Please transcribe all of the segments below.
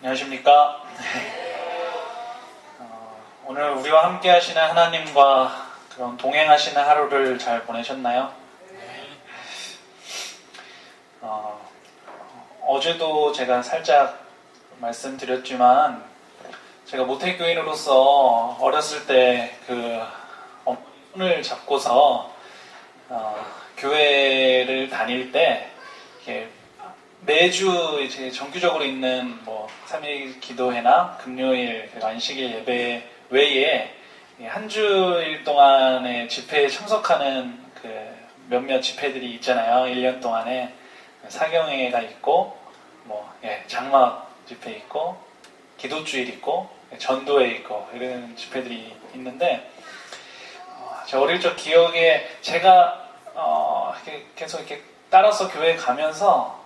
안녕하십니까? 오늘 우리와 함께 하시는 하나님과 그런 동행하시는 하루를 잘 보내셨나요? 어제도 제가 살짝 말씀드렸지만 제가 모태교인으로서 어렸을 때 그 손을 잡고서 교회를 다닐 때 이렇게 매주 이제 정규적으로 있는 뭐 3일 기도회나 금요일 안식일 예배 외에 한 주일 동안의 집회에 참석하는 그 몇몇 집회들이 있잖아요. 1년 동안에 사경회가 있고 뭐 장막 집회 있고 기도주일 있고 전도회 있고 이런 집회들이 있는데 제 어릴 적 기억에 제가 계속 이렇게 따라서 교회에 가면서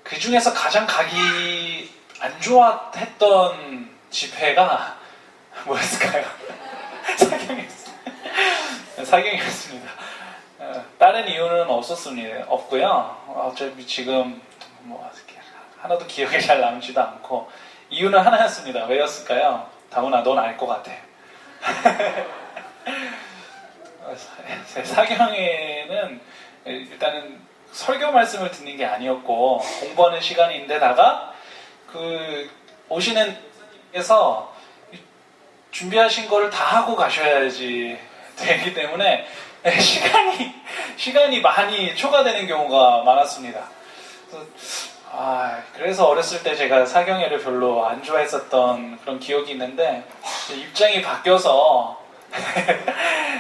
그 중에서 가장 가기 안 좋아했던 집회가 뭐였을까요? 사경이었습니다. 다른 이유는 없고요. 어차피 지금 뭐 하나도 기억에 잘 남지도 않고 이유는 하나였습니다. 왜였을까요? 다문아, 넌 알 것 같아. 사경에는 일단은 설교 말씀을 듣는 게 아니었고 공부하는 시간인데다가 그 오시는 에서 준비하신 거를 다 하고 가셔야지 되기 때문에 시간이 많이 초과되는 경우가 많았습니다. 그래서 어렸을 때 제가 사경회를 별로 안 좋아했었던 그런 기억이 있는데 입장이 바뀌어서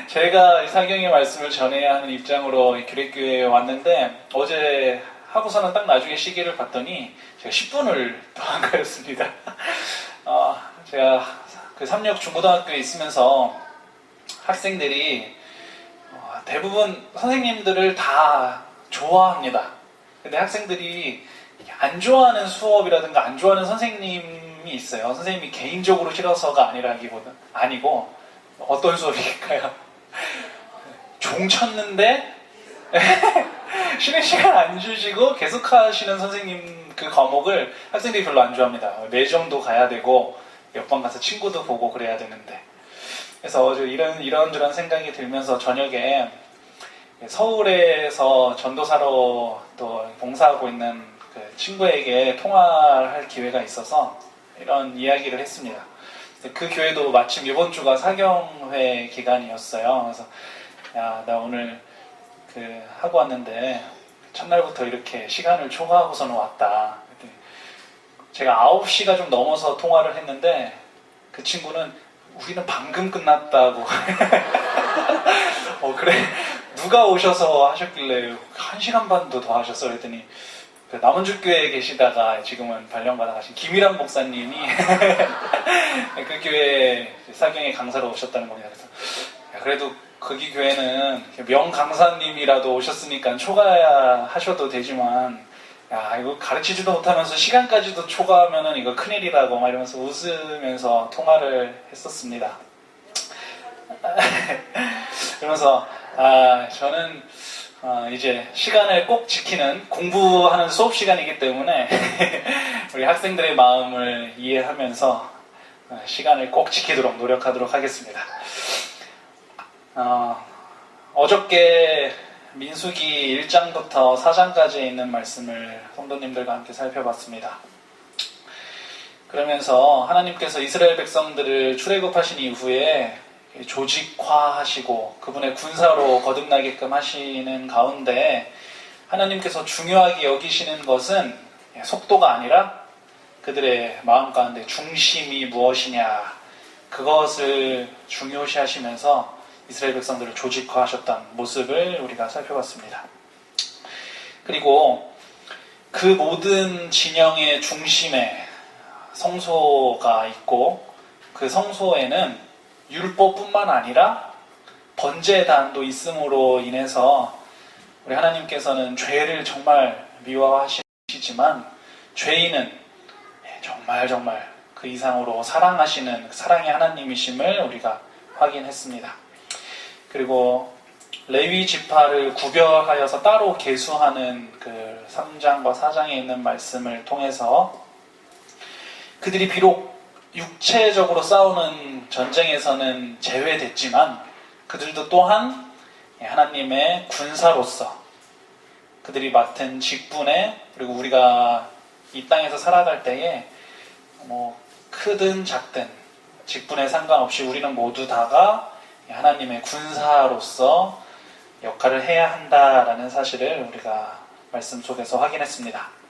제가 사경의 말씀을 전해야 하는 입장으로 규례교회에 왔는데 어제 하고서는 딱 나중에 시계를 봤더니 제가 10분을 더 한 거였습니다. 제가 그 삼역 중고등학교에 있으면서 학생들이 대부분 선생님들을 다 좋아합니다. 근데 학생들이 안 좋아하는 수업이라든가 안 좋아하는 선생님이 있어요. 선생님이 개인적으로 싫어서가 아니고 어떤 수업일까요? 종 쳤는데 쉬는 시간 안 주시고 계속 하시는 선생님 그 과목을 학생들이 별로 안 좋아합니다. 매점도 가야 되고 몇 번 가서 친구도 보고 그래야 되는데 그래서 어제 이런저런 생각이 들면서 저녁에 서울에서 전도사로 또 봉사하고 있는 그 친구에게 통화를 할 기회가 있어서 이런 이야기를 했습니다. 그 교회도 마침 이번 주가 사경회 기간이었어요. 그래서 나 오늘 하고 왔는데 첫날부터 이렇게 시간을 초과하고서는 왔다. 제가 9시가 좀 넘어서 통화를 했는데 그 친구는 우리는 방금 끝났다고 그래? 누가 오셔서 하셨길래 1시간 반도 더 하셨어? 그랬더니 그 남원주교회에 계시다가 지금은 발령받아 가신 김일환 목사님이 그 교회 사경에 강사로 오셨다는 겁니다. 그래서 그래도 거기 교회는 명 강사님이라도 오셨으니까 초과하셔도 되지만 이거 가르치지도 못하면서 시간까지도 초과하면은 이거 큰일이라고 막 이러면서 웃으면서 통화를 했었습니다. 그러면서 저는 이제 시간을 꼭 지키는 공부하는 수업 시간이기 때문에 우리 학생들의 마음을 이해하면서 시간을 꼭 지키도록 노력하도록 하겠습니다. 어저께 민수기 1장부터 4장까지 있는 말씀을 성도님들과 함께 살펴봤습니다. 그러면서 하나님께서 이스라엘 백성들을 출애굽하신 이후에 조직화하시고 그분의 군사로 거듭나게끔 하시는 가운데 하나님께서 중요하게 여기시는 것은 속도가 아니라 그들의 마음 가운데 중심이 무엇이냐 그것을 중요시 하시면서 이스라엘 백성들을 조직화하셨던 모습을 우리가 살펴봤습니다. 그리고 그 모든 진영의 중심에 성소가 있고 그 성소에는 율법뿐만 아니라 번제단도 있음으로 인해서 우리 하나님께서는 죄를 정말 미워하시지만 죄인은 정말 그 이상으로 사랑하시는 사랑의 하나님이심을 우리가 확인했습니다. 그리고 레위 지파를 구별하여서 따로 계수하는 그 3장과 4장에 있는 말씀을 통해서 그들이 비록 육체적으로 싸우는 전쟁에서는 제외됐지만 그들도 또한 하나님의 군사로서 그들이 맡은 직분에, 그리고 우리가 이 땅에서 살아갈 때에 크든 작든 직분에 상관없이 우리는 모두 다가 하나님의 군사로서 역할을 해야 한다라는 사실을 우리가 말씀 속에서 확인했습니다.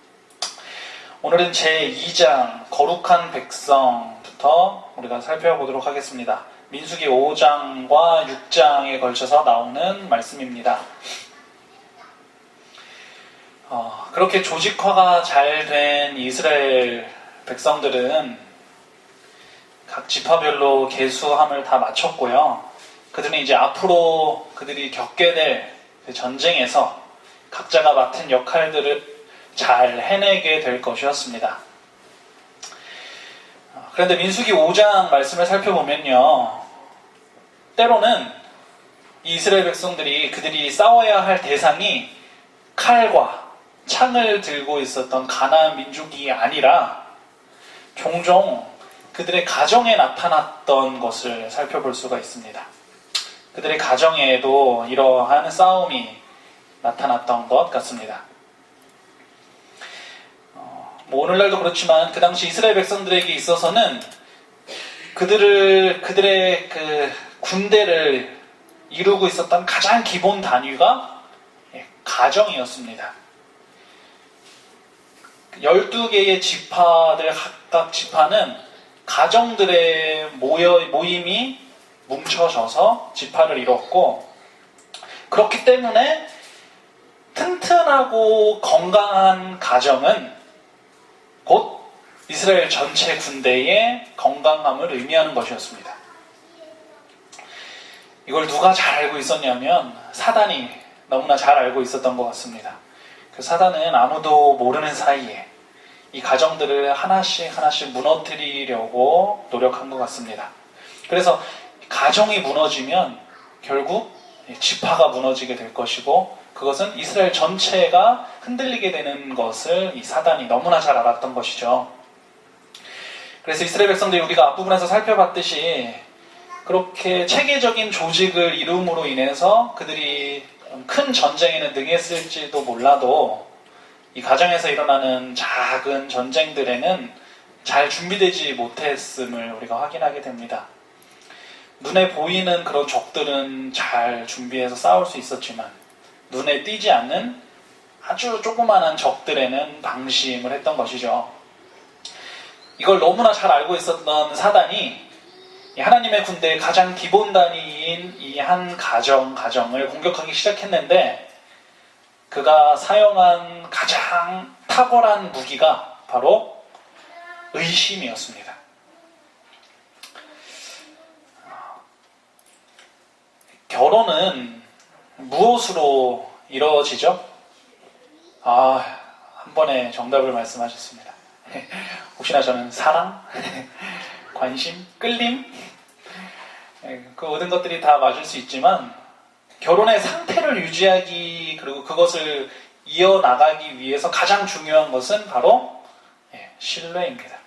오늘은 제2장 거룩한 백성부터 우리가 살펴보도록 하겠습니다. 민수기 5장과 6장에 걸쳐서 나오는 말씀입니다. 그렇게 조직화가 잘 된 이스라엘 백성들은 각 지파별로 계수함을 다 마쳤고요. 그들은 이제 앞으로 그들이 겪게 될 그 전쟁에서 각자가 맡은 역할들을 잘 해내게 될 것이었습니다. 그런데 민수기 5장 말씀을 살펴보면요, 때로는 이스라엘 백성들이 그들이 싸워야 할 대상이 칼과 창을 들고 있었던 가나안 민족이 아니라 종종 그들의 가정에 나타났던 것을 살펴볼 수가 있습니다. 그들의 가정에도 이러한 싸움이 나타났던 것 같습니다. 오늘날도 그렇지만 그 당시 이스라엘 백성들에게 있어서는 그들의 그 군대를 이루고 있었던 가장 기본 단위가 가정이었습니다. 12개의 지파들, 각각 지파는 가정들의 모임이 뭉쳐져서 지파를 이뤘고, 그렇기 때문에 튼튼하고 건강한 가정은 곧 이스라엘 전체 군대의 건강함을 의미하는 것이었습니다. 이걸 누가 잘 알고 있었냐면 사단이 너무나 잘 알고 있었던 것 같습니다. 그 사단은 아무도 모르는 사이에 이 가정들을 하나씩 무너뜨리려고 노력한 것 같습니다. 그래서 가정이 무너지면 결국 지파가 무너지게 될 것이고, 그것은 이스라엘 전체가 흔들리게 되는 것을 이 사단이 너무나 잘 알았던 것이죠. 그래서 이스라엘 백성들이 우리가 앞부분에서 살펴봤듯이 그렇게 체계적인 조직을 이룸으로 인해서 그들이 큰 전쟁에는 능했을지도 몰라도 이 가정에서 일어나는 작은 전쟁들에는 잘 준비되지 못했음을 우리가 확인하게 됩니다. 눈에 보이는 그런 적들은 잘 준비해서 싸울 수 있었지만 눈에 띄지 않는 아주 조그마한 적들에는 방심을 했던 것이죠. 이걸 너무나 잘 알고 있었던 사단이 하나님의 군대의 가장 기본 단위인 이 한 가정을 공격하기 시작했는데, 그가 사용한 가장 탁월한 무기가 바로 의심이었습니다. 결혼은 무엇으로 이루어지죠? 한 번에 정답을 말씀하셨습니다. 혹시나 저는 사랑, 관심, 끌림, 그 모든 것들이 다 맞을 수 있지만 결혼의 상태를 유지하기, 그리고 그것을 이어나가기 위해서 가장 중요한 것은 바로 신뢰입니다.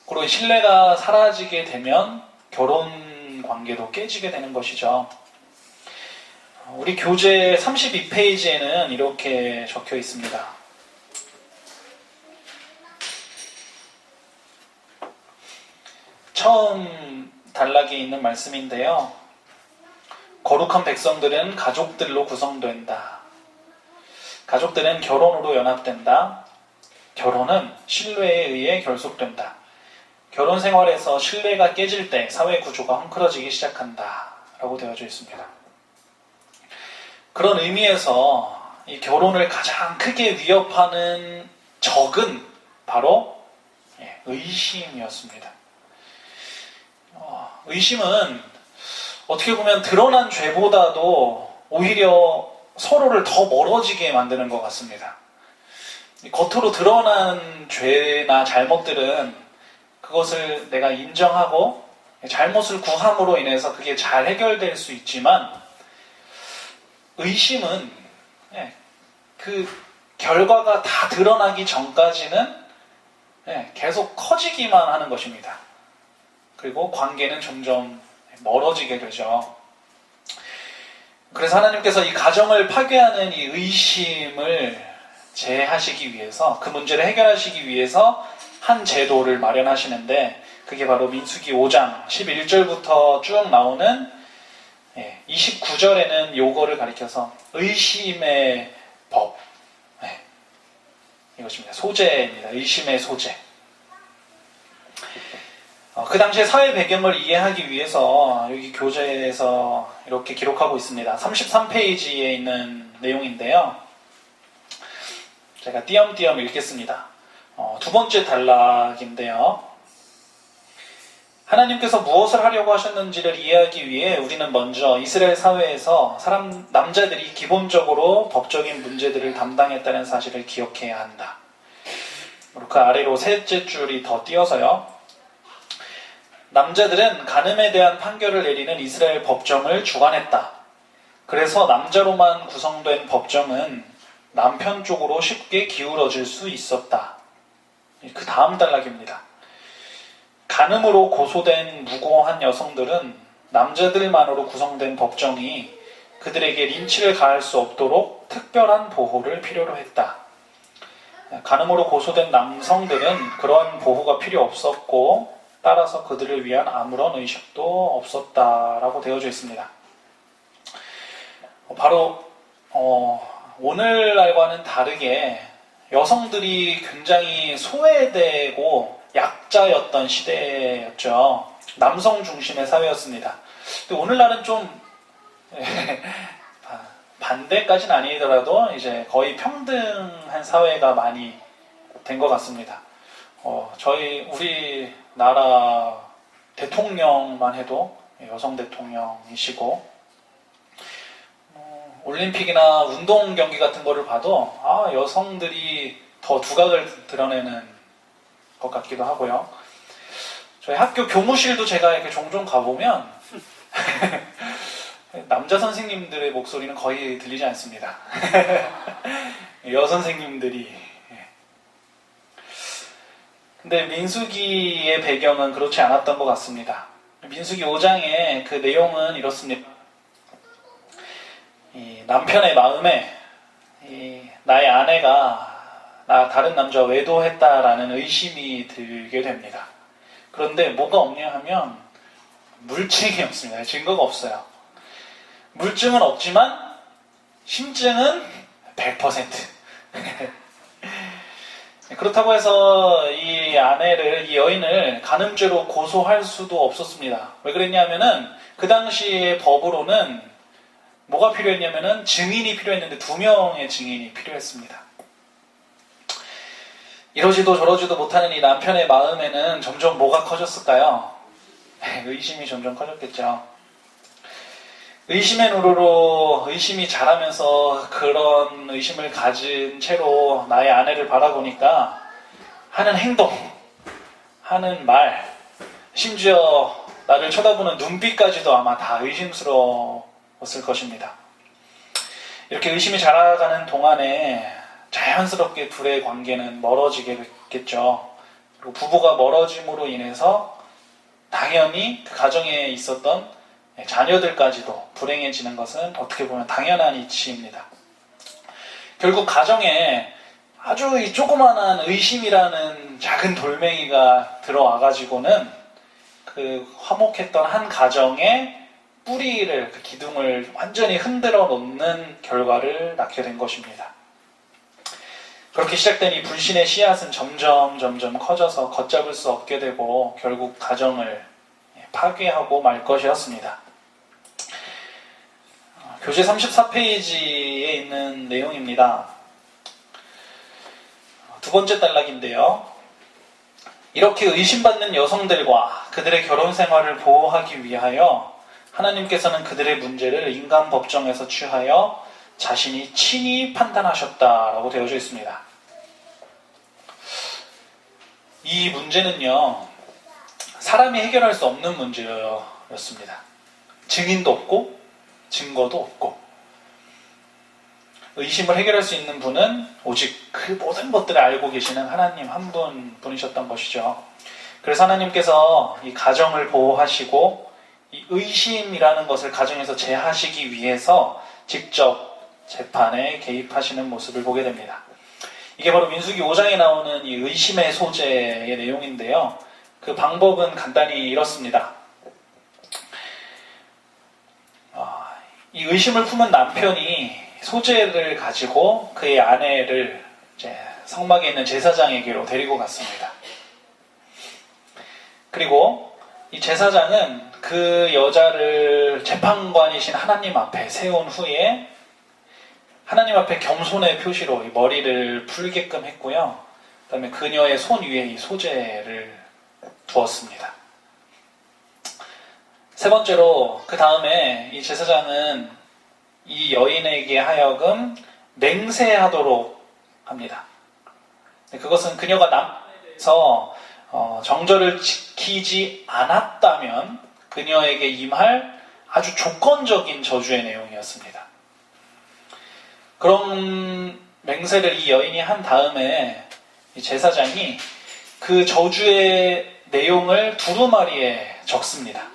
그리고 신뢰가 사라지게 되면 결혼 관계도 깨지게 되는 것이죠. 우리 교재 32페이지에는 이렇게 적혀 있습니다. 처음 단락에 있는 말씀인데요. 거룩한 백성들은 가족들로 구성된다. 가족들은 결혼으로 연합된다. 결혼은 신뢰에 의해 결속된다. 결혼 생활에서 신뢰가 깨질 때 사회 구조가 헝클어지기 시작한다. 라고 되어져 있습니다. 그런 의미에서 이 결혼을 가장 크게 위협하는 적은 바로 의심이었습니다. 의심은 어떻게 보면 드러난 죄보다도 오히려 서로를 더 멀어지게 만드는 것 같습니다. 겉으로 드러난 죄나 잘못들은 그것을 내가 인정하고 잘못을 구함으로 인해서 그게 잘 해결될 수 있지만, 의심은 그 결과가 다 드러나기 전까지는 계속 커지기만 하는 것입니다. 그리고 관계는 점점 멀어지게 되죠. 그래서 하나님께서 이 가정을 파괴하는 이 의심을 제하시기 위해서, 그 문제를 해결하시기 위해서 한 제도를 마련하시는데, 그게 바로 민수기 5장 11절부터 쭉 나오는 29절에는 요거를 가리켜서 의심의 법, 이것입니다. 소재입니다. 의심의 소재. 그 당시의 사회 배경을 이해하기 위해서 여기 교재에서 이렇게 기록하고 있습니다. 33페이지에 있는 내용인데요. 제가 띄엄띄엄 읽겠습니다. 두 번째 단락인데요. 하나님께서 무엇을 하려고 하셨는지를 이해하기 위해 우리는 먼저 이스라엘 사회에서 남자들이 기본적으로 법적인 문제들을 담당했다는 사실을 기억해야 한다. 그리고 그 아래로 셋째 줄이 더 띄어서요. 남자들은 간음에 대한 판결을 내리는 이스라엘 법정을 주관했다. 그래서 남자로만 구성된 법정은 남편 쪽으로 쉽게 기울어질 수 있었다. 그 다음 단락입니다. 간음으로 고소된 무고한 여성들은 남자들만으로 구성된 법정이 그들에게 린치를 가할 수 없도록 특별한 보호를 필요로 했다. 간음으로 고소된 남성들은 그러한 보호가 필요 없었고 따라서 그들을 위한 아무런 의식도 없었다라고 되어져 있습니다. 바로 오늘날과는 다르게 여성들이 굉장히 소외되고 약자였던 시대였죠. 남성 중심의 사회였습니다. 근데 오늘날은 좀 반대까지는 아니더라도 이제 거의 평등한 사회가 많이 된 것 같습니다. 우리나라 대통령만 해도 여성 대통령이시고, 올림픽이나 운동 경기 같은 거를 봐도 여성들이 더 두각을 드러내는 것 같기도 하고요. 저희 학교 교무실도 제가 이렇게 종종 가보면 남자 선생님들의 목소리는 거의 들리지 않습니다. 여선생님들이. 근데 민수기의 배경은 그렇지 않았던 것 같습니다. 민수기 5장의 그 내용은 이렇습니다. 이 남편의 마음에 나의 아내가 나 다른 남자와 외도했다라는 의심이 들게 됩니다. 그런데 뭐가 없냐 하면 물증이 없습니다. 증거가 없어요. 물증은 없지만 심증은 100%. 그렇다고 해서 이 여인을 간음죄로 고소할 수도 없었습니다. 왜 그랬냐면은 그 당시의 법으로는 뭐가 필요했냐면은 증인이 필요했는데 2명의 증인이 필요했습니다. 이러지도 저러지도 못하는 이 남편의 마음에는 점점 뭐가 커졌을까요? 의심이 점점 커졌겠죠. 의심의 노루로 의심이 자라면서 그런 의심을 가진 채로 나의 아내를 바라보니까 하는 행동, 하는 말, 심지어 나를 쳐다보는 눈빛까지도 아마 다 의심스러웠을 것입니다. 이렇게 의심이 자라가는 동안에 자연스럽게 둘의 관계는 멀어지게 됐겠죠. 그리고 부부가 멀어짐으로 인해서 당연히 그 가정에 있었던 자녀들까지도 불행해지는 것은 어떻게 보면 당연한 이치입니다. 결국 가정에 아주 이 조그만한 의심이라는 작은 돌멩이가 들어와가지고는 그 화목했던 한 가정의 뿌리를, 그 기둥을 완전히 흔들어 놓는 결과를 낳게 된 것입니다. 그렇게 시작된 이 불신의 씨앗은 점점 커져서 걷잡을 수 없게 되고 결국 가정을 파괴하고 말 것이었습니다. 교재 34페이지에 있는 내용입니다. 두 번째 단락인데요. 이렇게 의심받는 여성들과 그들의 결혼 생활을 보호하기 위하여 하나님께서는 그들의 문제를 인간 법정에서 취하여 자신이 친히 판단하셨다라고 되어져 있습니다. 이 문제는요, 사람이 해결할 수 없는 문제였습니다. 증인도 없고 증거도 없고 의심을 해결할 수 있는 분은 오직 그 모든 것들을 알고 계시는 하나님 한 분이셨던 것이죠. 그래서 하나님께서 이 가정을 보호하시고 이 의심이라는 것을 가정에서 제하시기 위해서 직접 재판에 개입하시는 모습을 보게 됩니다. 이게 바로 민수기 5장에 나오는 이 의심의 소재의 내용인데요. 그 방법은 간단히 이렇습니다. 이 의심을 품은 남편이 소재를 가지고 그의 아내를 이제 성막에 있는 제사장에게로 데리고 갔습니다. 그리고 이 제사장은 그 여자를 재판관이신 하나님 앞에 세운 후에 하나님 앞에 겸손의 표시로 이 머리를 풀게끔 했고요. 그 다음에 그녀의 손 위에 이 소재를 두었습니다. 세 번째로 그 다음에 이 제사장은 이 여인에게 하여금 맹세하도록 합니다. 그것은 그녀가 남편에서 정절을 지키지 않았다면 그녀에게 임할 아주 조건적인 저주의 내용이었습니다. 그런 맹세를 이 여인이 한 다음에 이 제사장이 그 저주의 내용을 두루마리에 적습니다.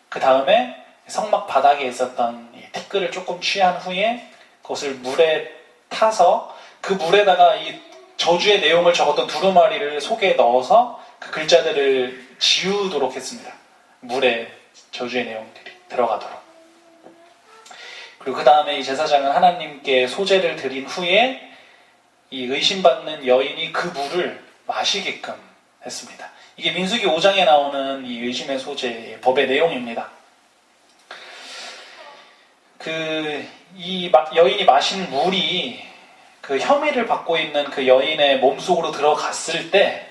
그 다음에 성막 바닥에 있었던 이 티끌을 조금 취한 후에 그것을 물에 타서 그 물에다가 이 저주의 내용을 적었던 두루마리를 속에 넣어서 그 글자들을 지우도록 했습니다. 물에 저주의 내용들이 들어가도록. 그리고 그 다음에 이 제사장은 하나님께 소제를 드린 후에 이 의심받는 여인이 그 물을 마시게끔 했습니다. 이게 민수기 5장에 나오는 이 의심의 소재의 법의 내용입니다. 이 여인이 마신 물이 그 혐의를 받고 있는 그 여인의 몸속으로 들어갔을 때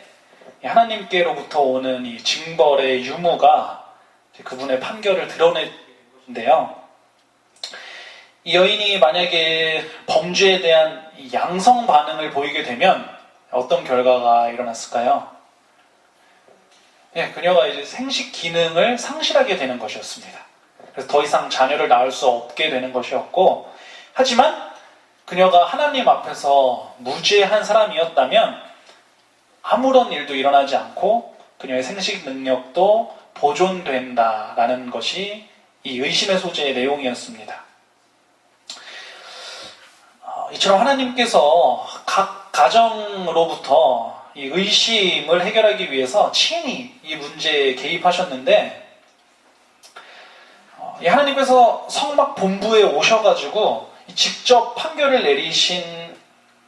하나님께로부터 오는 이 징벌의 유무가 그분의 판결을 드러내는데요. 이 여인이 만약에 범죄에 대한 이 양성 반응을 보이게 되면 어떤 결과가 일어났을까요? 그녀가 이제 생식 기능을 상실하게 되는 것이었습니다. 그래서 더 이상 자녀를 낳을 수 없게 되는 것이었고, 하지만 그녀가 하나님 앞에서 무죄한 사람이었다면 아무런 일도 일어나지 않고 그녀의 생식 능력도 보존된다라는 것이 이 의심의 소재의 내용이었습니다. 이처럼 하나님께서 각 가정으로부터 이 의심을 해결하기 위해서 친히 이 문제에 개입하셨는데, 하나님께서 성막 본부에 오셔가지고 직접 판결을 내리신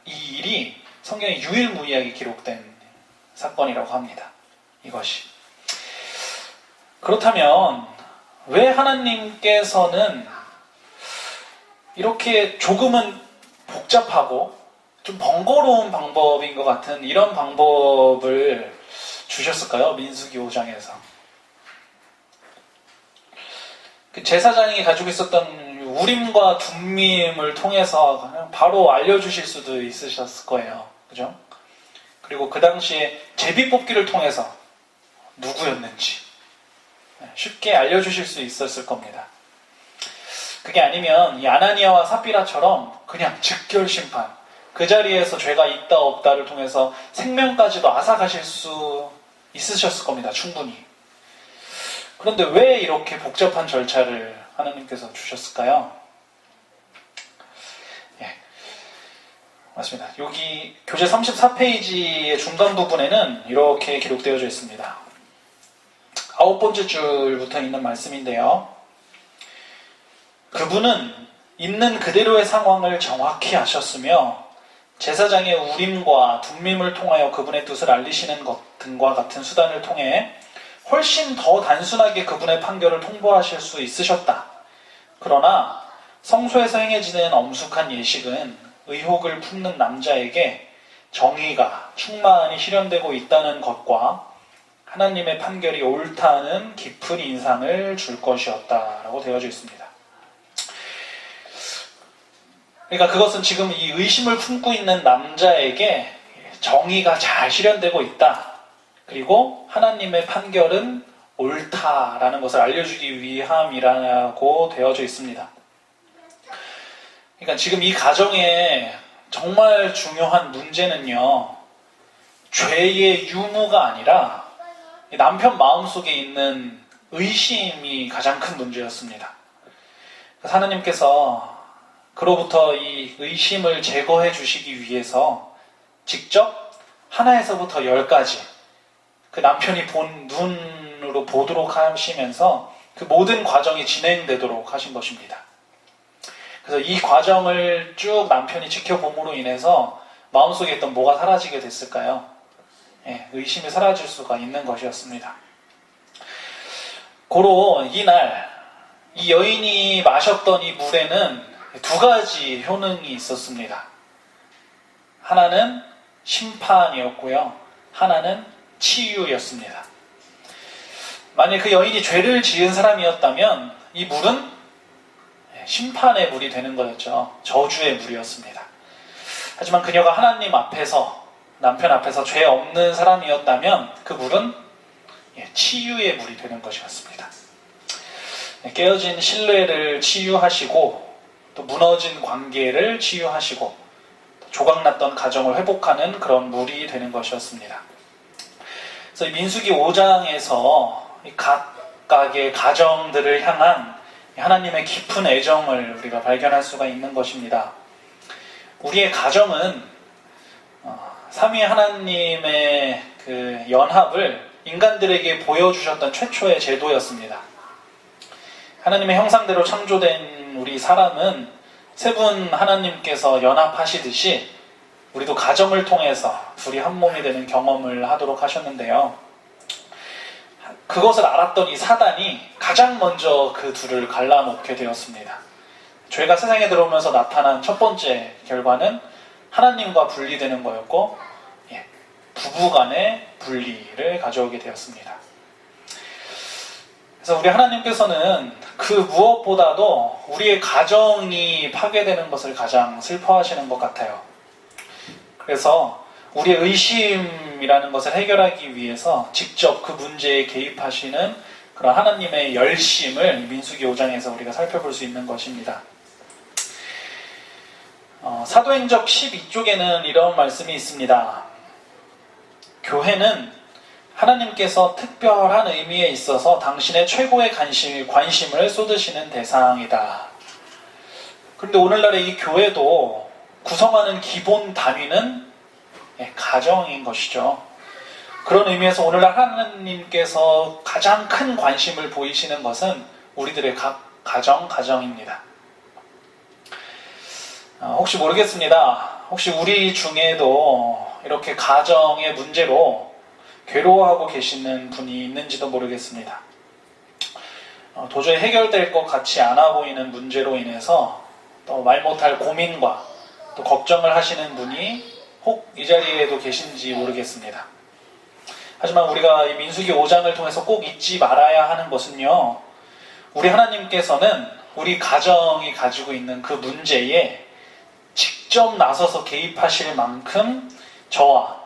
이 일이 성경에 유일무이하게 기록된 사건이라고 합니다. 이것이. 그렇다면 왜 하나님께서는 이렇게 조금은 복잡하고 좀 번거로운 방법인 것 같은 이런 방법을 주셨을까요? 민수기 5장에서. 그 제사장이 가지고 있었던 우림과 둠밈을 통해서 그냥 바로 알려주실 수도 있으셨을 거예요. 그죠? 그리고 그 당시에 제비뽑기를 통해서 누구였는지 쉽게 알려주실 수 있었을 겁니다. 그게 아니면 이 아나니아와 삽비라처럼 그냥 즉결 심판, 그 자리에서 죄가 있다 없다를 통해서 생명까지도 앗아가실 수 있으셨을 겁니다. 충분히. 그런데 왜 이렇게 복잡한 절차를 하나님께서 주셨을까요? 맞습니다. 여기 교재 34페이지의 중간 부분에는 이렇게 기록되어져 있습니다. 9번째 줄부터 있는 말씀인데요. 그분은 있는 그대로의 상황을 정확히 아셨으며 제사장의 우림과 둠밈을 통하여 그분의 뜻을 알리시는 것 등과 같은 수단을 통해 훨씬 더 단순하게 그분의 판결을 통보하실 수 있으셨다. 그러나 성소에서 행해지는 엄숙한 예식은 의혹을 품는 남자에게 정의가 충만히 실현되고 있다는 것과 하나님의 판결이 옳다는 깊은 인상을 줄 것이었다라고 되어져 있습니다. 그러니까 그것은 지금 이 의심을 품고 있는 남자에게 정의가 잘 실현되고 있다. 그리고 하나님의 판결은 옳다라는 것을 알려주기 위함이라고 되어져 있습니다. 그러니까 지금 이 가정에 정말 중요한 문제는요, 죄의 유무가 아니라 남편 마음속에 있는 의심이 가장 큰 문제였습니다. 그래서 하나님께서 그로부터 이 의심을 제거해 주시기 위해서 직접 하나에서부터 10까지 그 남편이 본 눈으로 보도록 하시면서 그 모든 과정이 진행되도록 하신 것입니다. 그래서 이 과정을 쭉 남편이 지켜봄으로 인해서 마음속에 있던 뭐가 사라지게 됐을까요? 의심이 사라질 수가 있는 것이었습니다. 고로 이날 이 여인이 마셨던 이 물에는 두 가지 효능이 있었습니다. 하나는 심판이었고요. 하나는 치유였습니다. 만약 그 여인이 죄를 지은 사람이었다면 이 물은 심판의 물이 되는 거였죠. 저주의 물이었습니다. 하지만 그녀가 하나님 앞에서, 남편 앞에서 죄 없는 사람이었다면 그 물은 치유의 물이 되는 것이었습니다. 깨어진 신뢰를 치유하시고 또 무너진 관계를 치유하시고 조각났던 가정을 회복하는 그런 물이 되는 것이었습니다. 그래서 민수기 5장에서 각각의 가정들을 향한 하나님의 깊은 애정을 우리가 발견할 수가 있는 것입니다. 우리의 가정은 삼위 하나님의 그 연합을 인간들에게 보여주셨던 최초의 제도였습니다. 하나님의 형상대로 창조된 우리 사람은 세 분 하나님께서 연합하시듯이 우리도 가정을 통해서 둘이 한 몸이 되는 경험을 하도록 하셨는데요. 그것을 알았던 이 사단이 가장 먼저 그 둘을 갈라놓게 되었습니다. 죄가 세상에 들어오면서 나타난 첫 번째 결과는 하나님과 분리되는 거였고, 부부 간의 분리를 가져오게 되었습니다. 그래서 우리 하나님께서는 그 무엇보다도 우리의 가정이 파괴되는 것을 가장 슬퍼하시는 것 같아요. 그래서 우리의 의심이라는 것을 해결하기 위해서 직접 그 문제에 개입하시는 그런 하나님의 열심을 민수기 5장에서 우리가 살펴볼 수 있는 것입니다. 사도행적 12쪽에는 이런 말씀이 있습니다. 교회는 하나님께서 특별한 의미에 있어서 당신의 최고의 관심을 쏟으시는 대상이다. 그런데 오늘날의 이 교회도 구성하는 기본 단위는 가정인 것이죠. 그런 의미에서 오늘날 하나님께서 가장 큰 관심을 보이시는 것은 우리들의 가정입니다. 혹시 모르겠습니다. 혹시 우리 중에도 이렇게 가정의 문제로 괴로워하고 계시는 분이 있는지도 모르겠습니다. 도저히 해결될 것 같지 않아 보이는 문제로 인해서 또 말 못할 고민과 또 걱정을 하시는 분이 혹 이 자리에도 계신지 모르겠습니다. 하지만 우리가 이 민수기 5장을 통해서 꼭 잊지 말아야 하는 것은요, 우리 하나님께서는 우리 가정이 가지고 있는 그 문제에 직접 나서서 개입하실 만큼 저와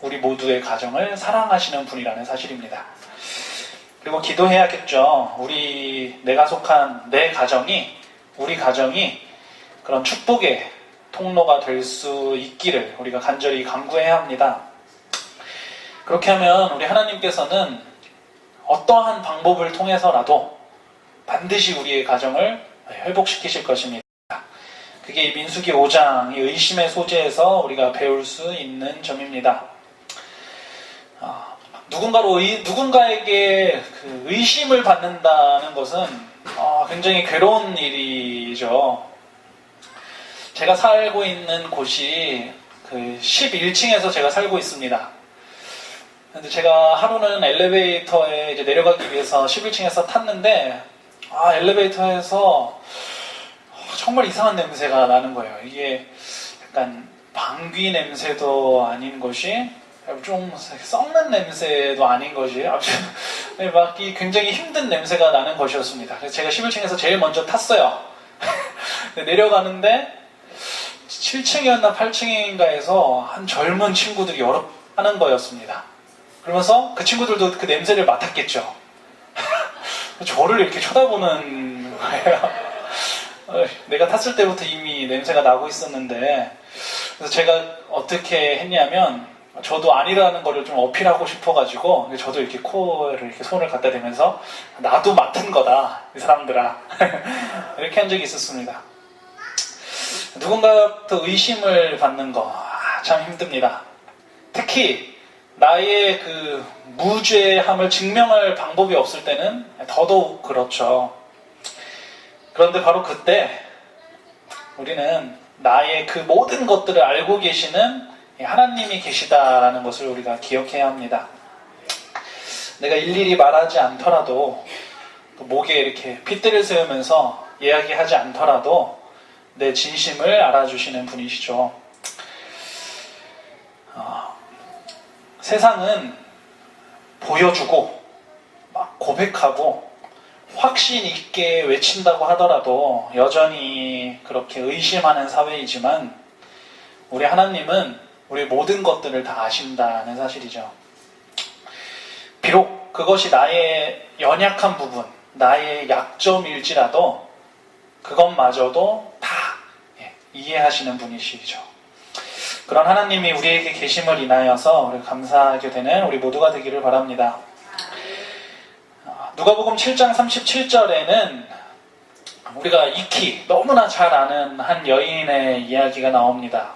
우리 모두의 가정을 사랑하시는 분이라는 사실입니다. 그리고 기도해야겠죠. 내가 속한 내 가정이, 우리 가정이 그런 축복의 통로가 될 수 있기를 우리가 간절히 간구해야 합니다. 그렇게 하면 우리 하나님께서는 어떠한 방법을 통해서라도 반드시 우리의 가정을 회복시키실 것입니다. 그게 이 민수기 5장, 이 의심의 소재에서 우리가 배울 수 있는 점입니다. 누군가에게 그 의심을 받는다는 것은 굉장히 괴로운 일이죠. 제가 살고 있는 곳이 그 11층에서 제가 살고 있습니다. 근데 제가 하루는 엘리베이터에 이제 내려가기 위해서 11층에서 탔는데, 엘리베이터에서 정말 이상한 냄새가 나는 거예요. 이게 약간 방귀 냄새도 아닌 것이, 좀 썩는 냄새도 아닌 것이, 막 굉장히 힘든 냄새가 나는 것이었습니다. 그래서 제가 11층에서 제일 먼저 탔어요. 내려가는데 7층이었나 8층인가에서 한 젊은 친구들이 여러 하는 거였습니다. 그러면서 그 친구들도 그 냄새를 맡았겠죠. 저를 이렇게 쳐다보는 거예요. 내가 탔을 때부터 이미 냄새가 나고 있었는데, 그래서 제가 어떻게 했냐면, 저도 아니라는 거를 좀 어필하고 싶어가지고, 저도 이렇게 코를 이렇게 손을 갖다 대면서, 나도 맡은 거다, 이 사람들아. 이렇게 한 적이 있었습니다. 누군가부터 의심을 받는 거, 참 힘듭니다. 특히, 나의 그 무죄함을 증명할 방법이 없을 때는 더더욱 그렇죠. 그런데 바로 그때 우리는 나의 그 모든 것들을 알고 계시는 하나님이 계시다라는 것을 우리가 기억해야 합니다. 내가 일일이 말하지 않더라도, 목에 이렇게 핏대를 세우면서 이야기하지 않더라도 내 진심을 알아주시는 분이시죠. 세상은 보여주고 막 고백하고 확신 있게 외친다고 하더라도 여전히 그렇게 의심하는 사회이지만, 우리 하나님은 우리 모든 것들을 다 아신다는 사실이죠. 비록 그것이 나의 연약한 부분, 나의 약점일지라도 그것마저도 다 이해하시는 분이시죠. 그런 하나님이 우리에게 계심을 인하여서 우리 감사하게 되는 우리 모두가 되기를 바랍니다. 누가복음 7장 37절에는 우리가 익히 너무나 잘 아는 한 여인의 이야기가 나옵니다.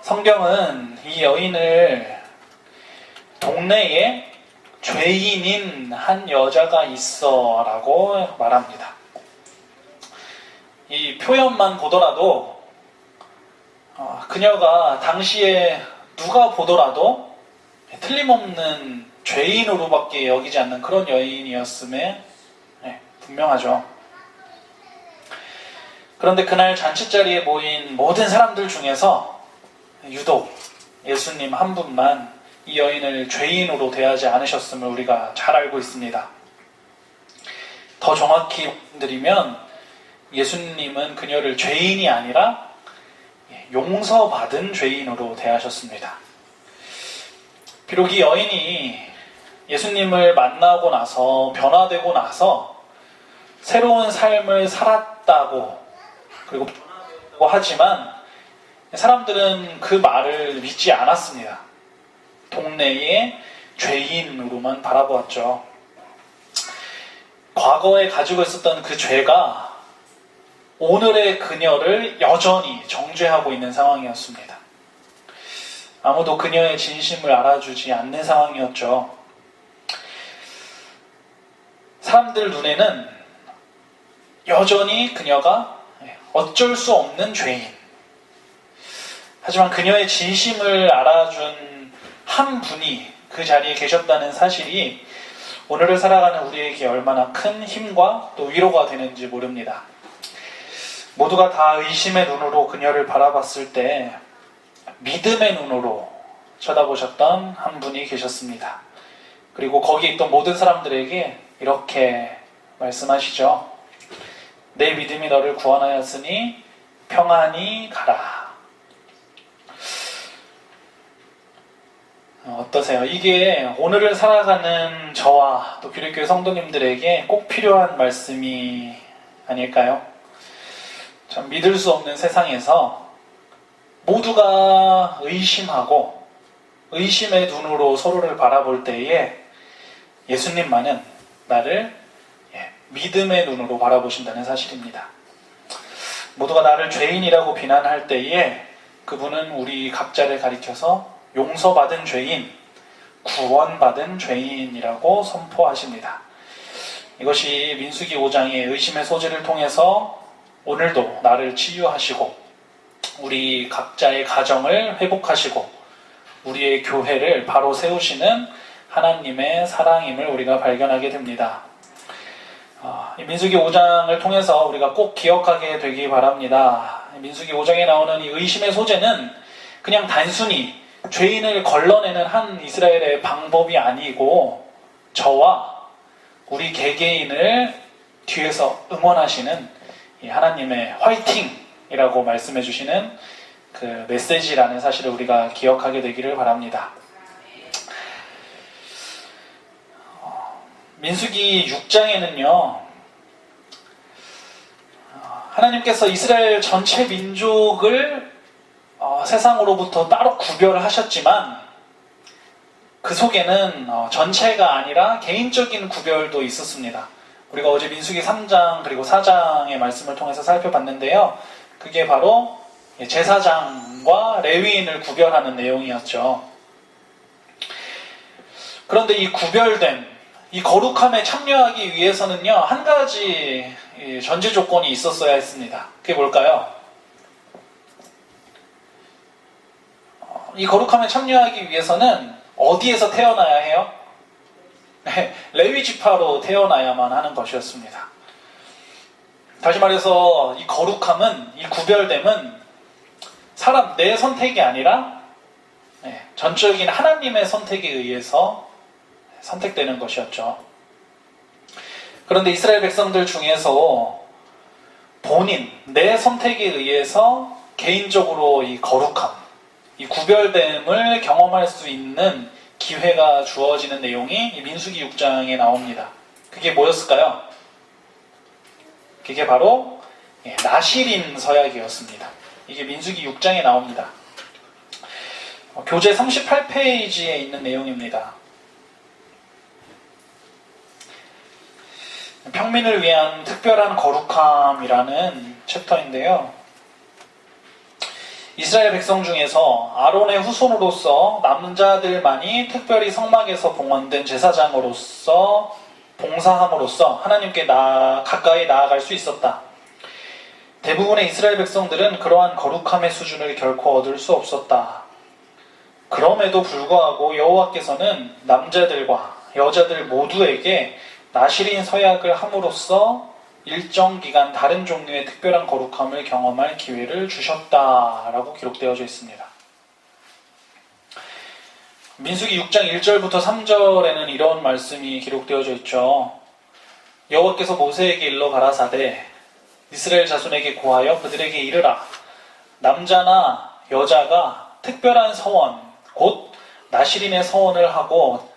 성경은 이 여인을 동네에 죄인인 한 여자가 있어 라고 말합니다. 이 표현만 보더라도 그녀가 당시에 누가 보더라도 틀림없는 죄인으로밖에 여기지 않는 그런 여인이었음에 분명하죠. 그런데 그날 잔치자리에 모인 모든 사람들 중에서 유독 예수님 한 분만 이 여인을 죄인으로 대하지 않으셨음을 우리가 잘 알고 있습니다. 더 정확히 말씀드리면 예수님은 그녀를 죄인이 아니라 용서받은 죄인으로 대하셨습니다. 비록 이 여인이 예수님을 만나고 나서 변화되고 나서 새로운 삶을 살았다고 그리고 변화되고 하지만 사람들은 그 말을 믿지 않았습니다. 동네의 죄인으로만 바라보았죠. 과거에 가지고 있었던 그 죄가 오늘의 그녀를 여전히 정죄하고 있는 상황이었습니다. 아무도 그녀의 진심을 알아주지 않는 상황이었죠. 사람들 눈에는 여전히 그녀가 어쩔 수 없는 죄인. 하지만 그녀의 진심을 알아준 한 분이 그 자리에 계셨다는 사실이 오늘을 살아가는 우리에게 얼마나 큰 힘과 또 위로가 되는지 모릅니다. 모두가 다 의심의 눈으로 그녀를 바라봤을 때 믿음의 눈으로 쳐다보셨던 한 분이 계셨습니다. 그리고 거기에 있던 모든 사람들에게 이렇게 말씀하시죠. 내 믿음이 너를 구원하였으니 평안히 가라. 어떠세요? 이게 오늘을 살아가는 저와 또 기독교회 성도님들에게 꼭 필요한 말씀이 아닐까요? 참 믿을 수 없는 세상에서 모두가 의심하고 의심의 눈으로 서로를 바라볼 때에 예수님만은 나를 믿음의 눈으로 바라보신다는 사실입니다. 모두가 나를 죄인이라고 비난할 때에 그분은 우리 각자를 가리켜서 용서받은 죄인, 구원받은 죄인이라고 선포하십니다. 이것이 민수기 5장의 의심의 소지를 통해서 오늘도 나를 치유하시고 우리 각자의 가정을 회복하시고 우리의 교회를 바로 세우시는 하나님의 사랑임을 우리가 발견하게 됩니다. 민수기 5장을 통해서 우리가 꼭 기억하게 되기 바랍니다. 민수기 5장에 나오는 이 의심의 소재는 그냥 단순히 죄인을 걸러내는 한 이스라엘의 방법이 아니고 저와 우리 개개인을 뒤에서 응원하시는 하나님의 화이팅이라고 말씀해 주시는 그 메시지라는 사실을 우리가 기억하게 되기를 바랍니다. 민수기 6장에는요 하나님께서 이스라엘 전체 민족을 세상으로부터 따로 구별하셨지만 그 속에는 전체가 아니라 개인적인 구별도 있었습니다. 우리가 어제 민수기 3장 그리고 4장의 말씀을 통해서 살펴봤는데요. 그게 바로 제사장과 레위인을 구별하는 내용이었죠. 그런데 이 구별된 이 거룩함에 참여하기 위해서는요, 한 가지 전제 조건이 있었어야 했습니다. 그게 뭘까요? 이 거룩함에 참여하기 위해서는 어디에서 태어나야 해요? 네, 레위 지파로 태어나야만 하는 것이었습니다. 다시 말해서 이 거룩함은, 이 구별됨은 사람 내 선택이 아니라 전적인 하나님의 선택에 의해서 선택되는 것이었죠. 그런데 이스라엘 백성들 중에서 본인, 내 선택에 의해서 개인적으로 이 거룩함, 이 구별됨을 경험할 수 있는 기회가 주어지는 내용이 민수기 6장에 나옵니다. 그게 뭐였을까요? 그게 바로 나실인 서약이었습니다. 이게 민수기 6장에 나옵니다. 교재 38페이지에 있는 내용입니다. 평민을 위한 특별한 거룩함이라는 챕터인데요. 이스라엘 백성 중에서 아론의 후손으로서 남자들만이 특별히 성막에서 봉헌된 제사장으로서 봉사함으로써 하나님께 가까이 나아갈 수 있었다. 대부분의 이스라엘 백성들은 그러한 거룩함의 수준을 결코 얻을 수 없었다. 그럼에도 불구하고 여호와께서는 남자들과 여자들 모두에게 나실인 서약을 함으로써 일정 기간 다른 종류의 특별한 거룩함을 경험할 기회를 주셨다라고 기록되어져 있습니다. 민수기 6장 1절부터 3절에는 이런 말씀이 기록되어져 있죠. 여호와께서 모세에게 일러 가라사대 이스라엘 자손에게 고하여 그들에게 이르라. 남자나 여자가 특별한 서원 곧 나실인의 서원을 하고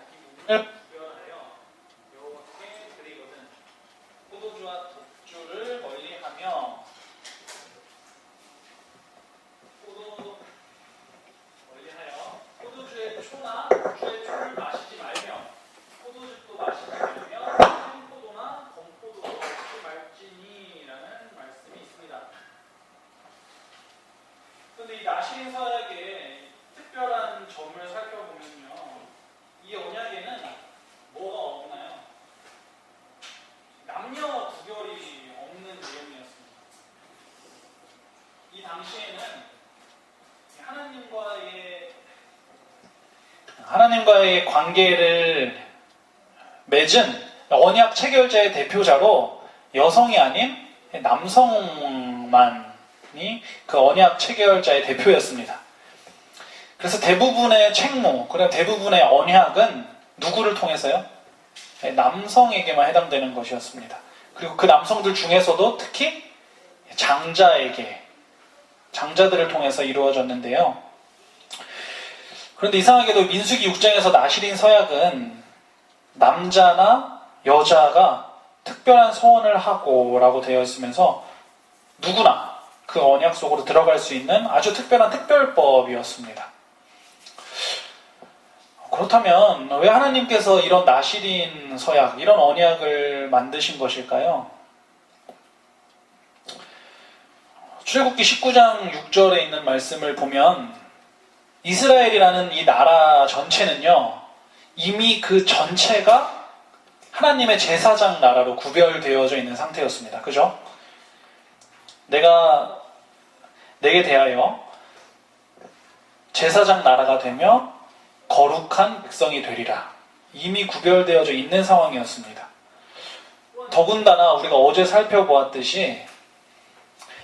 이 나실인 서약의 특별한 점을 살펴보면요, 이 언약에는 뭐가 없나요? 남녀 구별이 없는 내용이었습니다. 이 당시에는 하나님과의 관계를 맺은 언약 체결자의 대표자로 여성이 아닌 남성만이 그 언약 체결자의 대표였습니다. 그래서 대부분의 책무, 그리고 대부분의 언약은 누구를 통해서요? 남성에게만 해당되는 것이었습니다. 그리고 그 남성들 중에서도 특히 장자들을 통해서 이루어졌는데요. 그런데 이상하게도 민수기 6장에서 나실인 서약은 남자나 여자가 특별한 소원을 하고 라고 되어 있으면서 누구나 그 언약 속으로 들어갈 수 있는 아주 특별한 특별법이었습니다. 그렇다면 왜 하나님께서 이런 나실인 서약, 이런 언약을 만드신 것일까요? 출애굽기 19장 6절에 있는 말씀을 보면 이스라엘이라는 이 나라 전체는요, 이미 그 전체가 하나님의 제사장 나라로 구별되어져 있는 상태였습니다. 그죠? 내가 내게 대하여 제사장 나라가 되며 거룩한 백성이 되리라. 이미 구별되어져 있는 상황이었습니다. 더군다나 우리가 어제 살펴보았듯이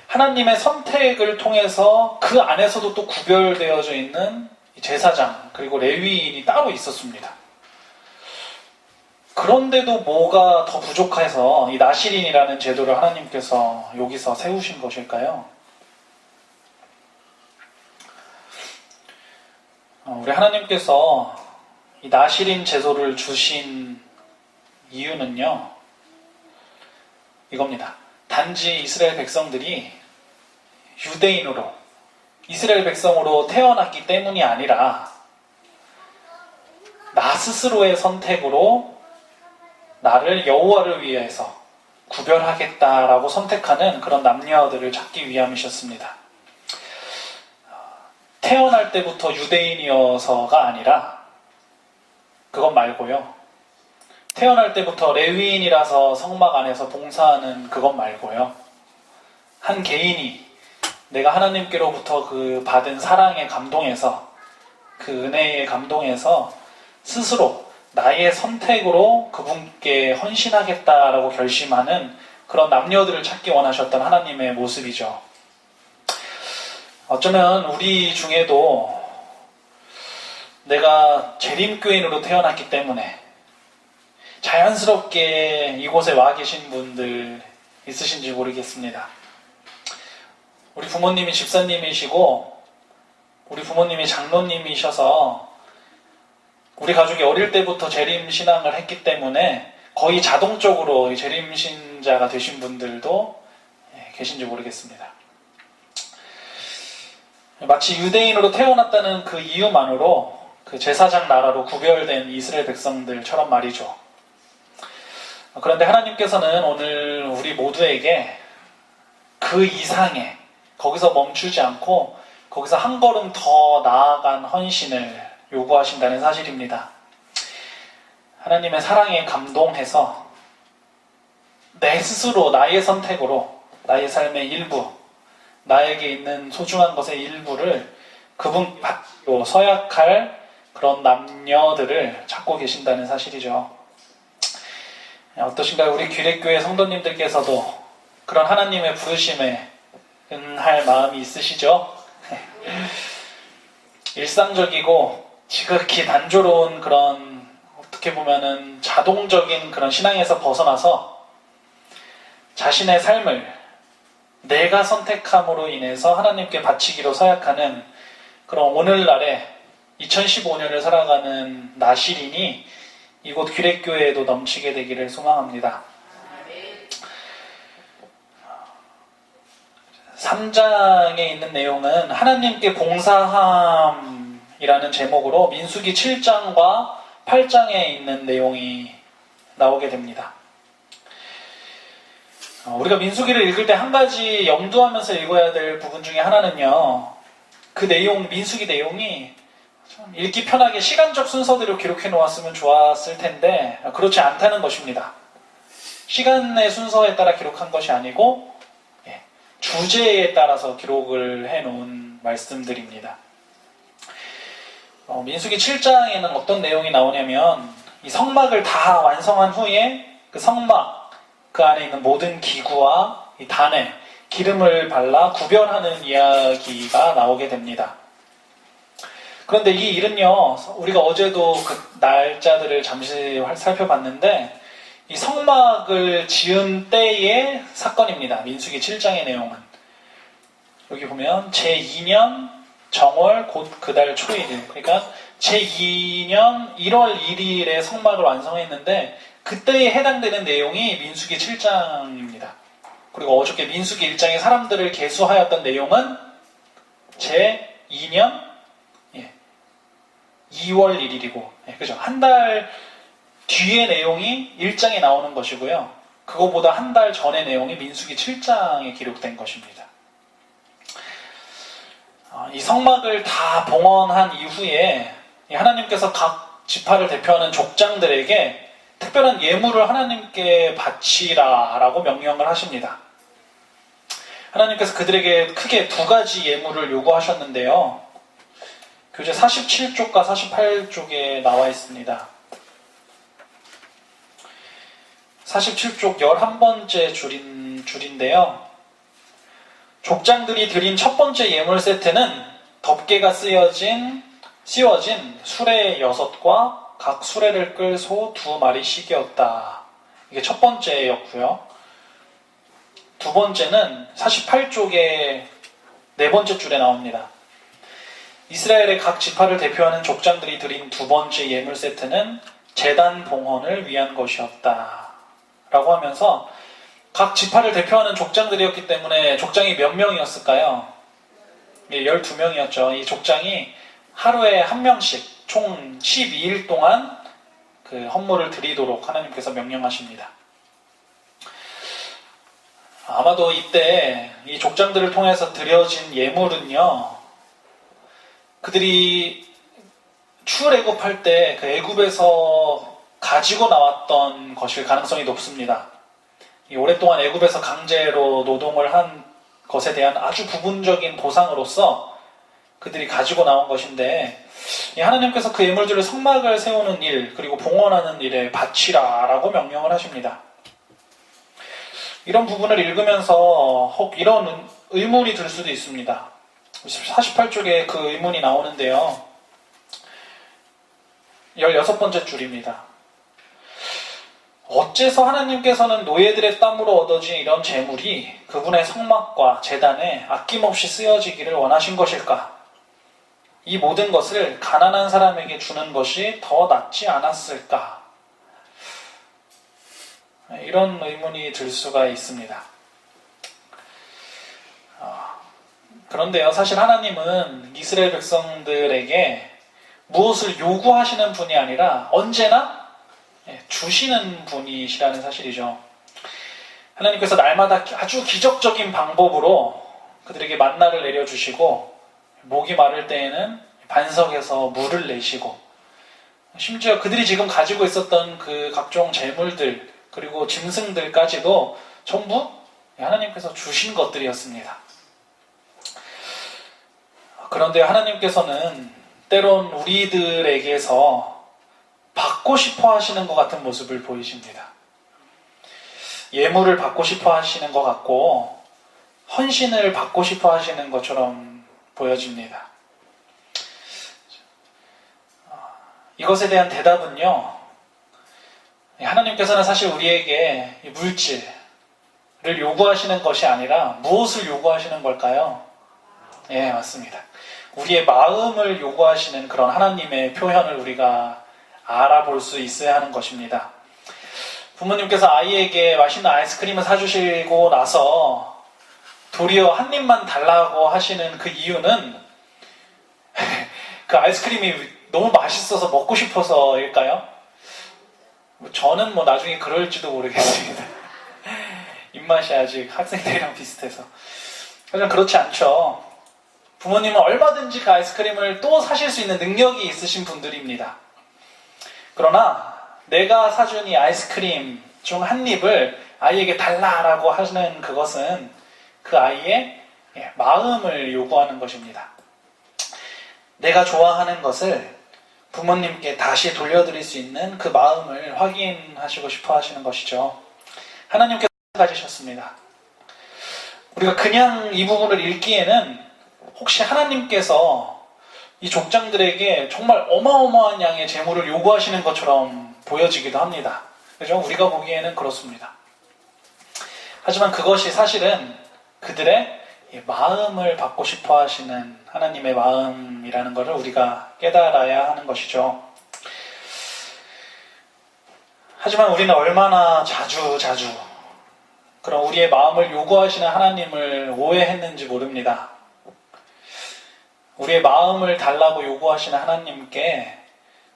하나님의 선택을 통해서 그 안에서도 또 구별되어져 있는 제사장 그리고 레위인이 따로 있었습니다. 그런데도 뭐가 더 부족해서 이 나실인이라는 제도를 하나님께서 여기서 세우신 것일까요? 우리 하나님께서 이 나실인 제도를 주신 이유는요, 이겁니다. 단지 이스라엘 백성들이 유대인으로, 이스라엘 백성으로 태어났기 때문이 아니라 나 스스로의 선택으로 나를 여호와를 위해서 구별하겠다라고 선택하는 그런 남녀들을 찾기 위함이셨습니다. 태어날 때부터 유대인이어서가 아니라 그것 말고요. 태어날 때부터 레위인이라서 성막 안에서 봉사하는 그것 말고요. 한 개인이 내가 하나님께로부터 그 받은 사랑에 감동해서, 그 은혜에 감동해서 스스로 나의 선택으로 그분께 헌신하겠다라고 결심하는 그런 남녀들을 찾기 원하셨던 하나님의 모습이죠. 어쩌면 우리 중에도 내가 재림교인으로 태어났기 때문에 자연스럽게 이곳에 와 계신 분들 있으신지 모르겠습니다. 우리 부모님이 집사님이시고 우리 부모님이 장로님이셔서 우리 가족이 어릴 때부터 재림신앙을 했기 때문에 거의 자동적으로 재림신자가 되신 분들도 계신지 모르겠습니다. 마치 유대인으로 태어났다는 그 이유만으로 그 제사장 나라로 구별된 이스라엘 백성들처럼 말이죠. 그런데 하나님께서는 오늘 우리 모두에게 그 이상의, 거기서 멈추지 않고 거기서 한 걸음 더 나아간 헌신을 요구하신다는 사실입니다. 하나님의 사랑에 감동해서 내 스스로 나의 선택으로 나의 삶의 일부, 나에게 있는 소중한 것의 일부를 그분 받기로 서약할 그런 남녀들을 찾고 계신다는 사실이죠. 어떠신가요? 우리 귀례교회 성도님들께서도 그런 하나님의 부르심에 응할 마음이 있으시죠? 일상적이고 지극히 단조로운 그런, 어떻게 보면은 자동적인 그런 신앙에서 벗어나서 자신의 삶을 내가 선택함으로 인해서 하나님께 바치기로 서약하는 그런 오늘날의 2015년을 살아가는 나시린이 이곳 귀례교회에도 넘치게 되기를 소망합니다. 3장에 있는 내용은 하나님께 봉사함이라는 제목으로 민수기 7장과 8장에 있는 내용이 나오게 됩니다. 우리가 민수기를 읽을 때 한 가지 염두하면서 읽어야 될 부분 중에 하나는요, 그 내용, 민수기 내용이 좀 읽기 편하게 시간적 순서대로 기록해 놓았으면 좋았을 텐데 그렇지 않다는 것입니다. 시간의 순서에 따라 기록한 것이 아니고 주제에 따라서 기록을 해 놓은 말씀들입니다. 민수기 7장에는 어떤 내용이 나오냐면 이 성막을 다 완성한 후에 그 성막, 그 안에 있는 모든 기구와 이 단에 기름을 발라 구별하는 이야기가 나오게 됩니다. 그런데 이 일은요, 우리가 어제도 그 날짜들을 잠시 살펴봤는데 이 성막을 지은 때의 사건입니다. 민수기 7장의 내용은. 여기 보면 제2년 정월 곧 그달 초일, 그러니까 제2년 1월 1일에 성막을 완성했는데 그때에 해당되는 내용이 민수기 7장입니다. 그리고 어저께 민수기 1장에 사람들을 계수하였던 내용은 제2년 2월 1일이고, 그죠? 한 달 뒤의 내용이 1장에 나오는 것이고요. 그거보다 한 달 전의 내용이 민수기 7장에 기록된 것입니다. 이 성막을 다 봉헌한 이후에 하나님께서 각 지파를 대표하는 족장들에게 특별한 예물을 하나님께 바치라라고 명령을 하십니다. 하나님께서 그들에게 크게 두 가지 예물을 요구하셨는데요. 교재 47쪽과 48쪽에 나와 있습니다. 47쪽 11번째 줄인데요. 족장들이 드린 첫 번째 예물 세트는 덮개가 씌워진 수레 6과 각 수레를 끌 소 2마리씩이었다. 이게 첫 번째였고요. 두 번째는 48쪽의 네 번째 줄에 나옵니다. 이스라엘의 각 지파를 대표하는 족장들이 드린 두 번째 예물 세트는 제단 봉헌을 위한 것이었다. 라고 하면서 각 지파를 대표하는 족장들이었기 때문에 족장이 몇 명이었을까요? 예, 12명이었죠. 이 족장이 하루에 한 명씩 총 12일 동안 그 헌물을 드리도록 하나님께서 명령하십니다. 아마도 이때 이 족장들을 통해서 드려진 예물은요, 그들이 출애굽할 때 그 애굽에서 가지고 나왔던 것일 가능성이 높습니다. 오랫동안 애굽에서 강제로 노동을 한 것에 대한 아주 부분적인 보상으로서 그들이 가지고 나온 것인데, 하나님께서 그 예물들을 성막을 세우는 일, 그리고 봉헌하는 일에 바치라 라고 명령을 하십니다. 이런 부분을 읽으면서 혹 이런 의문이 들 수도 있습니다. 48쪽에 그 의문이 나오는데요. 16번째 줄입니다. 어째서 하나님께서는 노예들의 땀으로 얻어진 이런 재물이 그분의 성막과 제단에 아낌없이 쓰여지기를 원하신 것일까? 이 모든 것을 가난한 사람에게 주는 것이 더 낫지 않았을까? 이런 의문이 들 수가 있습니다. 그런데요, 사실 하나님은 이스라엘 백성들에게 무엇을 요구하시는 분이 아니라 언제나 주시는 분이시라는 사실이죠. 하나님께서 날마다 아주 기적적인 방법으로 그들에게 만나를 내려주시고, 목이 마를 때에는 반석에서 물을 내시고, 심지어 그들이 지금 가지고 있었던 그 각종 재물들, 그리고 짐승들까지도 전부 하나님께서 주신 것들이었습니다. 그런데 하나님께서는 때론 우리들에게서 받고 싶어 하시는 것 같은 모습을 보이십니다. 예물을 받고 싶어 하시는 것 같고 헌신을 받고 싶어 하시는 것처럼 보여집니다. 이것에 대한 대답은요, 하나님께서는 사실 우리에게 물질을 요구하시는 것이 아니라 무엇을 요구하시는 걸까요? 예, 맞습니다. 우리의 마음을 요구하시는 그런 하나님의 표현을 우리가 알아볼 수 있어야 하는 것입니다. 부모님께서 아이에게 맛있는 아이스크림을 사주시고 나서 도리어 한 입만 달라고 하시는 그 이유는 그 아이스크림이 너무 맛있어서 먹고 싶어서일까요? 저는 나중에 그럴지도 모르겠습니다. 입맛이 아직 학생들이랑 비슷해서. 하지만 그렇지 않죠. 부모님은 얼마든지 그 아이스크림을 또 사실 수 있는 능력이 있으신 분들입니다. 그러나 내가 사준 이 아이스크림 중 한 입을 아이에게 달라라고 하시는 그것은 그 아이의 마음을 요구하는 것입니다. 내가 좋아하는 것을 부모님께 다시 돌려드릴 수 있는 그 마음을 확인하시고 싶어 하시는 것이죠. 하나님께서 가지셨습니다. 우리가 그냥 이 부분을 읽기에는 혹시 하나님께서 이 족장들에게 정말 어마어마한 양의 재물을 요구하시는 것처럼 보여지기도 합니다. 그죠? 우리가 보기에는 그렇습니다. 하지만 그것이 사실은 그들의 마음을 받고 싶어 하시는 하나님의 마음이라는 것을 우리가 깨달아야 하는 것이죠. 하지만 우리는 얼마나 자주 그런 우리의 마음을 요구하시는 하나님을 오해했는지 모릅니다. 우리의 마음을 달라고 요구하시는 하나님께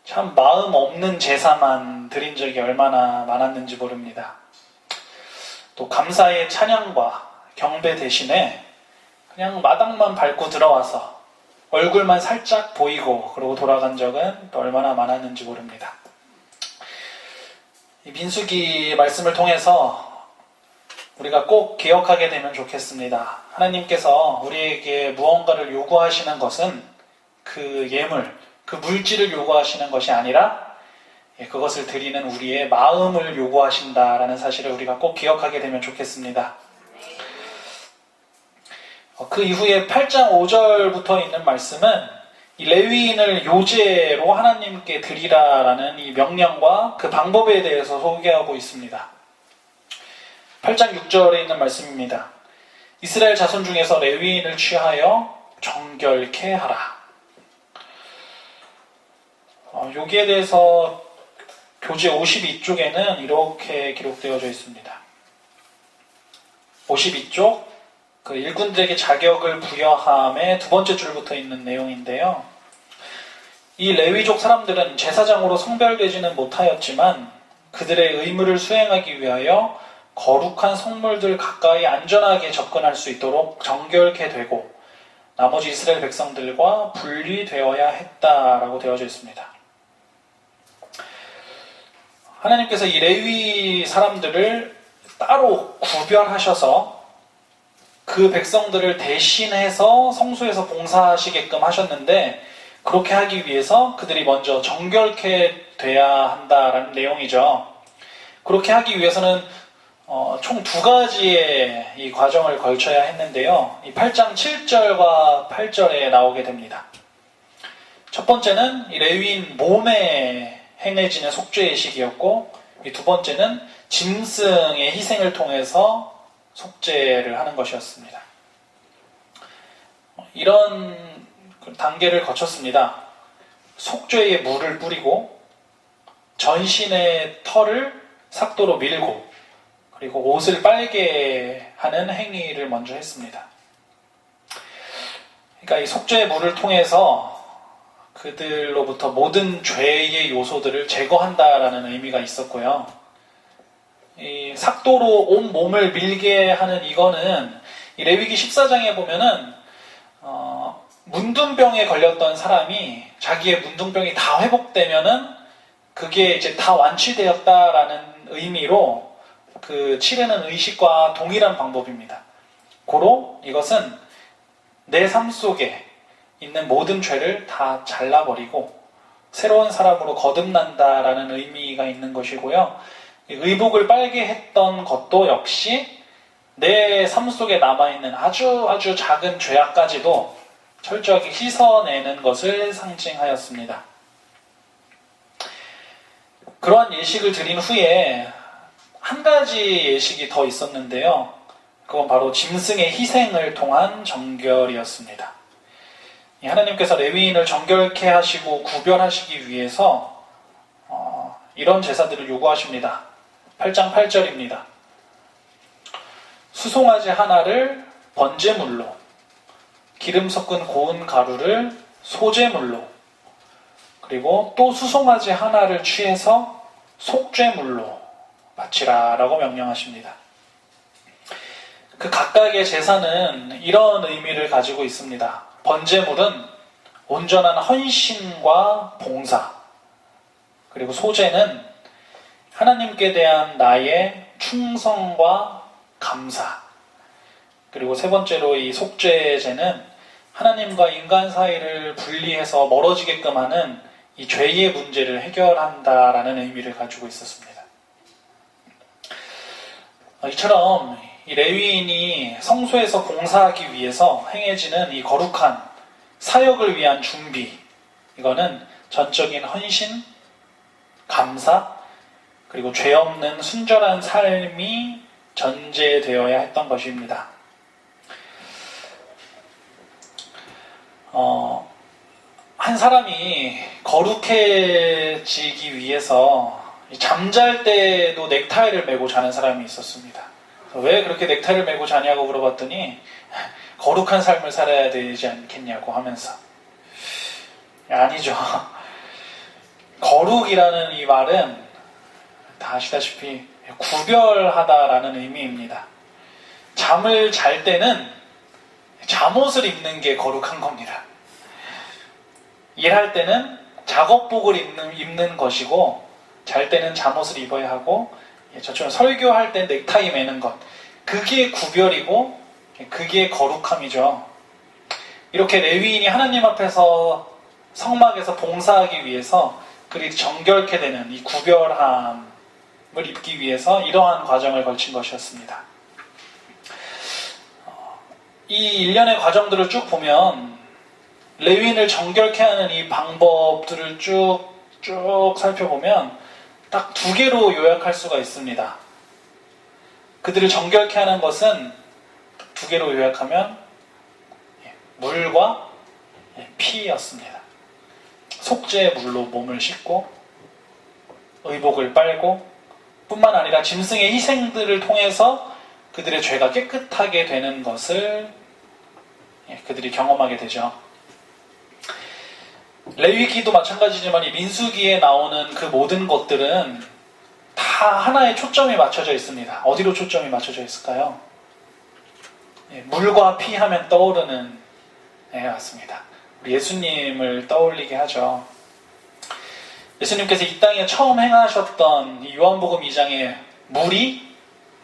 참 마음 없는 제사만 드린 적이 얼마나 많았는지 모릅니다. 또 감사의 찬양과 경배 대신에 그냥 마당만 밟고 들어와서 얼굴만 살짝 보이고 그러고 돌아간 적은 또 얼마나 많았는지 모릅니다. 이 민수기 말씀을 통해서 우리가 꼭 기억하게 되면 좋겠습니다. 하나님께서 우리에게 무언가를 요구하시는 것은 그 예물, 그 물질을 요구하시는 것이 아니라 그것을 드리는 우리의 마음을 요구하신다라는 사실을 우리가 꼭 기억하게 되면 좋겠습니다. 그 이후에 8장 5절부터 있는 말씀은 이 레위인을 요제로 하나님께 드리라라는 이 명령과 그 방법에 대해서 소개하고 있습니다. 8장 6절에 있는 말씀입니다. 이스라엘 자손 중에서 레위인을 취하여 정결케 하라. 여기에 대해서 교재 52쪽에는 이렇게 기록되어져 있습니다. 52쪽 그 일꾼들에게 자격을 부여함의 두 번째 줄부터 있는 내용인데요. 이 레위족 사람들은 제사장으로 성별되지는 못하였지만 그들의 의무를 수행하기 위하여 거룩한 성물들 가까이 안전하게 접근할 수 있도록 정결케 되고 나머지 이스라엘 백성들과 분리되어야 했다라고 되어져 있습니다. 하나님께서 이 레위 사람들을 따로 구별하셔서 그 백성들을 대신해서 성소에서 봉사하시게끔 하셨는데 그렇게 하기 위해서 그들이 먼저 정결케 돼야 한다라는 내용이죠. 그렇게 하기 위해서는 총 두 가지의 이 과정을 걸쳐야 했는데요. 이 8장 7절과 8절에 나오게 됩니다. 첫 번째는 이 레위인 몸에 행해지는 속죄의식이었고 이 두 번째는 짐승의 희생을 통해서 속죄를 하는 것이었습니다. 이런 단계를 거쳤습니다. 속죄의 물을 뿌리고 전신의 털을 삭도로 밀고 그리고 옷을 빨게 하는 행위를 먼저 했습니다. 그러니까 이 속죄의 물을 통해서 그들로부터 모든 죄의 요소들을 제거한다라는 의미가 있었고요. 이 삭도로 온 몸을 밀게 하는 이거는 이 레위기 14장에 보면은 문둥병에 걸렸던 사람이 자기의 문둥병이 다 회복되면은 그게 이제 다 완치되었다라는 의미로 그 치르는 의식과 동일한 방법입니다. 고로 이것은 내 삶 속에 있는 모든 죄를 다 잘라버리고 새로운 사람으로 거듭난다라는 의미가 있는 것이고요. 의복을 빨게 했던 것도 역시 내 삶 속에 남아있는 아주 작은 죄악까지도 철저하게 씻어내는 것을 상징하였습니다. 그러한 예식을 드린 후에 한 가지 예식이 더 있었는데요. 그건 바로 짐승의 희생을 통한 정결이었습니다. 하나님께서 레위인을 정결케 하시고 구별하시기 위해서 이런 제사들을 요구하십니다. 8장 8절입니다. 수송아지 하나를 번제물로, 기름 섞은 고운 가루를 소제물로, 그리고 또 수송아지 하나를 취해서 속죄물로 바치라라고 명령하십니다. 그 각각의 제사는 이런 의미를 가지고 있습니다. 번제물은 온전한 헌신과 봉사, 그리고 소제는 하나님께 대한 나의 충성과 감사, 그리고 세 번째로 이 속죄제는 하나님과 인간 사이를 분리해서 멀어지게끔 하는 이 죄의 문제를 해결한다라는 의미를 가지고 있었습니다. 이처럼 이 레위인이 성소에서 봉사하기 위해서 행해지는 이 거룩한 사역을 위한 준비, 이거는 전적인 헌신, 감사, 그리고 죄 없는 순결한 삶이 전제되어야 했던 것입니다. 한 사람이 거룩해지기 위해서 잠잘 때도 넥타이를 메고 자는 사람이 있었습니다. 왜 그렇게 넥타이를 메고 자냐고 물어봤더니 거룩한 삶을 살아야 되지 않겠냐고 하면서, 아니죠. 거룩이라는 이 말은 다 아시다시피 구별하다라는 의미입니다. 잠을 잘 때는 잠옷을 입는 게 거룩한 겁니다. 일할 때는 작업복을 입는 것이고 잘 때는 잠옷을 입어야 하고, 저처럼 설교할 때 넥타이 매는 것, 그게 구별이고 그게 거룩함이죠. 이렇게 레위인이 하나님 앞에서 성막에서 봉사하기 위해서 그리 정결케 되는 이 구별함을 입기 위해서 이러한 과정을 걸친 것이었습니다. 이 일련의 과정들을 쭉 보면 레위인을 정결케 하는 이 방법들을 쭉 살펴보면 딱 두 개로 요약할 수가 있습니다. 그들을 정결케 하는 것은 두 개로 요약하면 물과 피였습니다. 속죄의 물로 몸을 씻고 의복을 빨고 뿐만 아니라 짐승의 희생들을 통해서 그들의 죄가 깨끗하게 되는 것을 그들이 경험하게 되죠. 레위기도 마찬가지지만 이 민수기에 나오는 그 모든 것들은 다 하나의 초점이 맞춰져 있습니다. 어디로 초점이 맞춰져 있을까요? 물과 피 하면 떠오르는 맞습니다. 우리 예수님을 떠올리게 하죠. 예수님께서 이 땅에 처음 행하셨던 이 요한복음 2장의 물이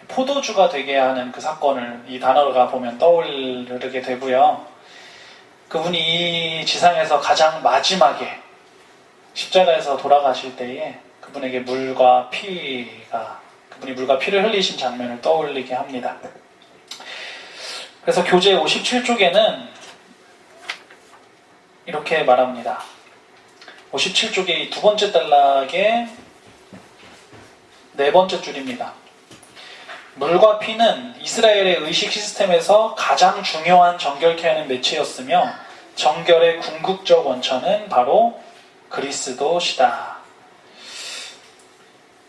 포도주가 되게 하는 그 사건을 이 단어가 보면 떠오르게 되고요. 그분이 이 지상에서 가장 마지막에 십자가에서 돌아가실 때에 그분이 물과 피를 흘리신 장면을 떠올리게 합니다. 그래서 교재 57쪽에는 이렇게 말합니다. 57쪽의 두 번째 단락의 네 번째 줄입니다. 물과 피는 이스라엘의 의식 시스템에서 가장 중요한 정결케 하는 매체였으며 정결의 궁극적 원천은 바로 그리스도시다.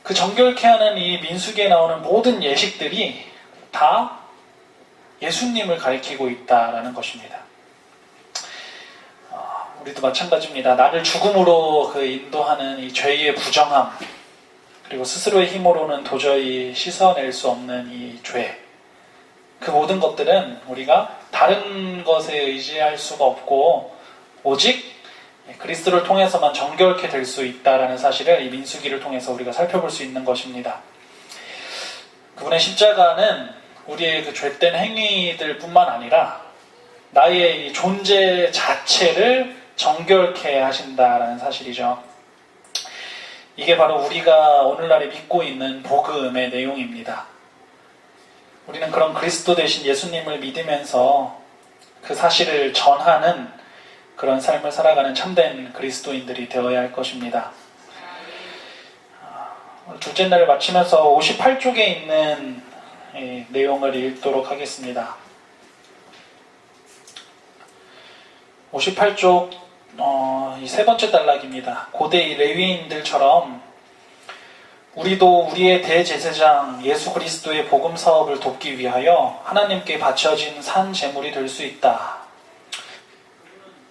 그 정결케 하는 이 민수기에 나오는 모든 예식들이 다 예수님을 가리키고 있다라는 것입니다. 우리도 마찬가지입니다. 나를 죽음으로 인도하는 이 죄의 부정함, 그리고 스스로의 힘으로는 도저히 씻어낼 수 없는 이 죄, 그 모든 것들은 우리가 다른 것에 의지할 수가 없고 오직 그리스도를 통해서만 정결케 될 수 있다라는 사실을 이 민수기를 통해서 우리가 살펴볼 수 있는 것입니다. 그분의 십자가는 우리의 그 죄된 행위들 뿐만 아니라 나의 이 존재 자체를 정결케 하신다라는 사실이죠. 이게 바로 우리가 오늘날에 믿고 있는 복음의 내용입니다. 우리는 그런 그리스도 대신 예수님을 믿으면서 그 사실을 전하는 그런 삶을 살아가는 참된 그리스도인들이 되어야 할 것입니다. 둘째 날을 마치면서 58쪽에 있는 내용을 읽도록 하겠습니다. 58쪽 이 세 번째 단락입니다. 고대 이 레위인들처럼 우리도 우리의 대제사장 예수 그리스도의 복음 사업을 돕기 위하여 하나님께 바쳐진 산 제물이 될 수 있다.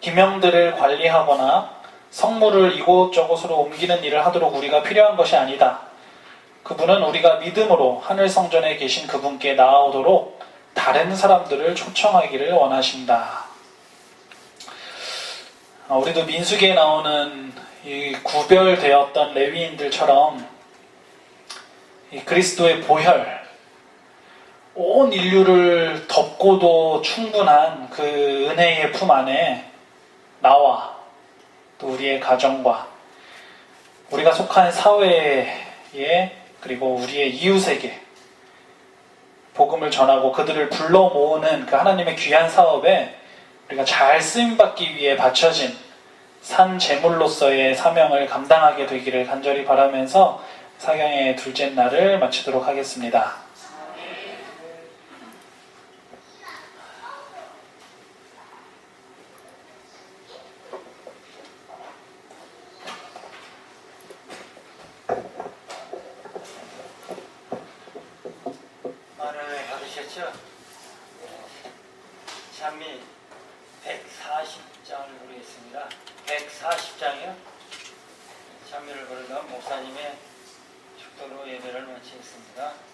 기명들을 관리하거나 성물을 이곳저곳으로 옮기는 일을 하도록 우리가 필요한 것이 아니다. 그분은 우리가 믿음으로 하늘 성전에 계신 그분께 나아오도록 다른 사람들을 초청하기를 원하신다. 우리도 민수기에 나오는 이 구별되었던 레위인들처럼 이 그리스도의 보혈, 온 인류를 덮고도 충분한 그 은혜의 품 안에 나와 또 우리의 가정과 우리가 속한 사회에 그리고 우리의 이웃에게 복음을 전하고 그들을 불러 모으는 그 하나님의 귀한 사업에 우리가 잘 쓰임받기 위해 바쳐진 산 제물로서의 사명을 감당하게 되기를 간절히 바라면서 사경의 둘째 날을 마치도록 하겠습니다. 말을 받으셨죠? 찬미 140장을 부르겠습니다. 140장이요? 찬미를 부르던 목사님의 축도로 예배를 마치겠습니다.